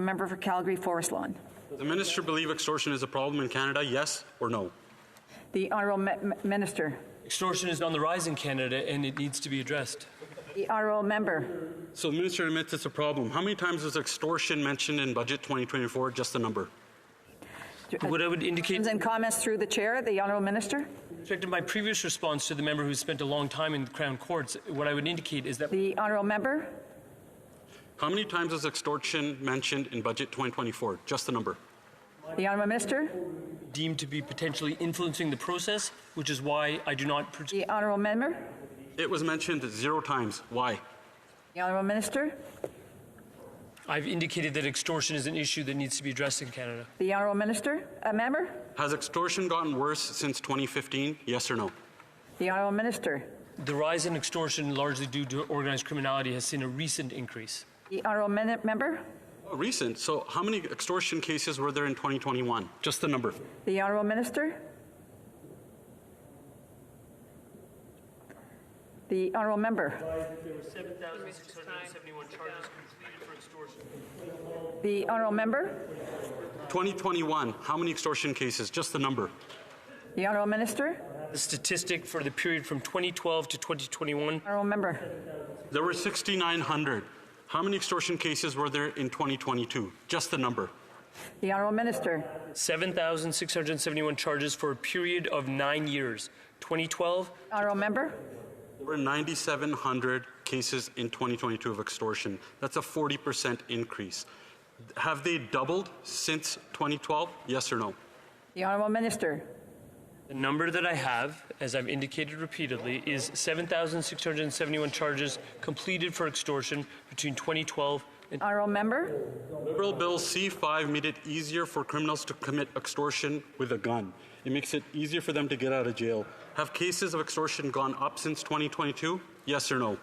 Member for Calgary Forest Lawn. Does the minister believe extortion is a problem in Canada, yes or no? The Honourable Minister. Extortion is on the rise in Canada and it needs to be addressed. The Honourable Member. So the minister admits it's a problem. How many times was extortion mentioned in Budget 2024? Just the number. What I would indicate And comments through the chair, the Honourable Minister. respect my previous response to the member who spent a long time in the Crown Courts, what I would indicate is that The Honourable Member. How many times was extortion mentioned in Budget 2024? Just the number. The Honourable Minister. deemed to be potentially influencing the process, which is why I do not. The Honourable Member. It was mentioned 0 times. Why? The Honourable Minister. I've indicated that extortion is an issue that needs to be addressed in Canada. The Honourable Minister. A member. Has extortion gotten worse since 2015? Yes or no? The Honourable Minister. The rise in extortion, largely due to organized criminality, has seen a recent increase. The Honourable Member. Oh, recent. So how many extortion cases were there in 2021? Just the number. The Honourable Minister. The Honourable Member. There were 7,671 charges completed for extortion. The Honourable Member. 2021, how many extortion cases? Just the number. The Honourable Minister. The statistic for the period from 2012 to 2021. Honourable Member. There were 6,900. How many extortion cases were there in 2022? Just the number. The Honourable Minister. 7,671 charges for a period of 9 years. 2012. Honourable Member. There were 9,700 cases in 2022 of extortion. That's a 40% increase. Have they doubled since 2012? Yes or no? The Honourable Minister. The number that I have, as I've indicated repeatedly, is 7,671 charges completed for extortion between 2012 and... Honourable Member. Liberal Bill C5 made it easier for criminals to commit extortion with a gun. It makes it easier for them to get out of jail. Have cases of extortion gone up since 2022? Yes or no?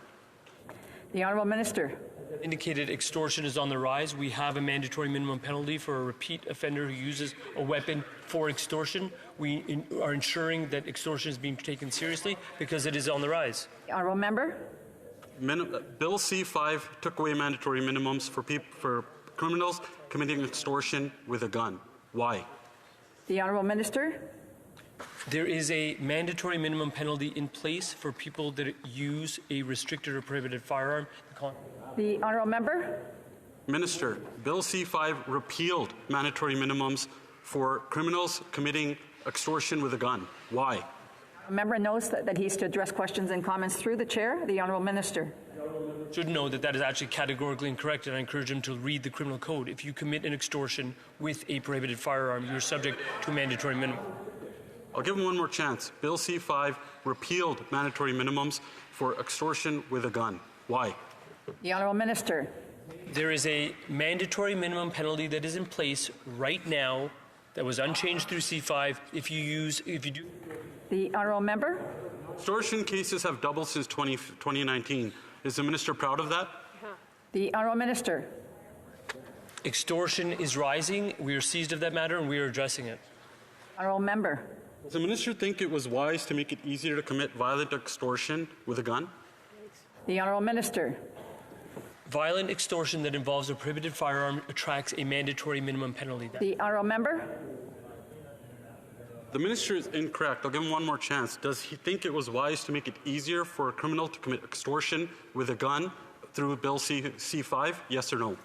The Honourable Minister. Indicated extortion is on the rise. We have a mandatory minimum penalty for a repeat offender who uses a weapon for extortion. We are ensuring that extortion is being taken seriously because it is on the rise. The Honourable Member. Bill C5 took away mandatory minimums for criminals committing extortion with a gun. Why? The Honourable Minister. There is a mandatory minimum penalty in place for people that use a restricted or prohibited firearm. The Honourable Member. Minister, Bill C5 repealed mandatory minimums for criminals committing extortion with a gun. Why? The member knows that he's to address questions and comments through the chair. The Honourable Minister. Should know that that is actually categorically incorrect, and I encourage him to read the criminal code. If you commit an extortion with a prohibited firearm, you're subject to a mandatory minimum. I'll give him one more chance. Bill C5 repealed mandatory minimums for extortion with a gun. Why? The Honourable Minister. There is a mandatory minimum penalty that is in place right now that was unchanged through C5 if you do. The Honourable Member. Extortion cases have doubled since 2019. Is the minister proud of that? The Honourable Minister. Extortion is rising. We are seized of that matter and we are addressing it. Honourable Member. Does the minister think it was wise to make it easier to commit violent extortion with a gun? The Honourable Minister. Violent extortion that involves a prohibited firearm attracts a mandatory minimum penalty. The Honourable Member. The minister is incorrect. I'll give him one more chance. Does he think it was wise to make it easier for a criminal to commit extortion with a gun through Bill C5? Yes or no?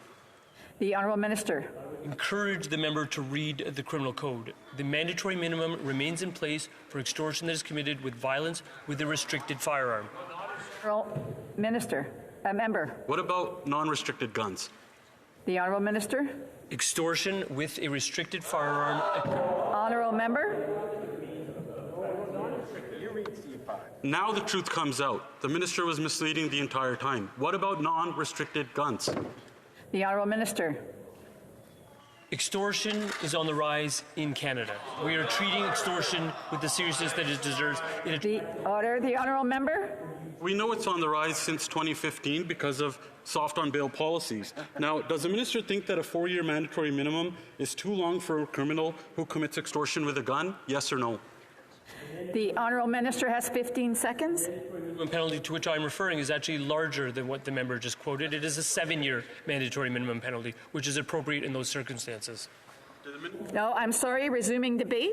The Honourable Minister. Encourage the member to read the criminal code. The mandatory minimum remains in place for extortion that is committed with violence with a restricted firearm. Honourable Minister. A member. What about non-restricted guns? The Honourable Minister. Extortion with a restricted firearm. Honourable Member. Now the truth comes out. The minister was misleading the entire time. What about non-restricted guns? The Honourable Minister. Extortion is on the rise in Canada. We are treating extortion with the seriousness that it deserves. The Honourable Member. We know it's on the rise since 2015 because of soft on bail policies. Now, does the minister think that a 4-year mandatory minimum is too long for a criminal who commits extortion with a gun? Yes or no? The Honourable Minister has 15 seconds. minimum penalty to which I'm referring is actually larger than what the member just quoted. It is a 7-year mandatory minimum penalty, which is appropriate in those circumstances. No, I'm sorry, resuming debate.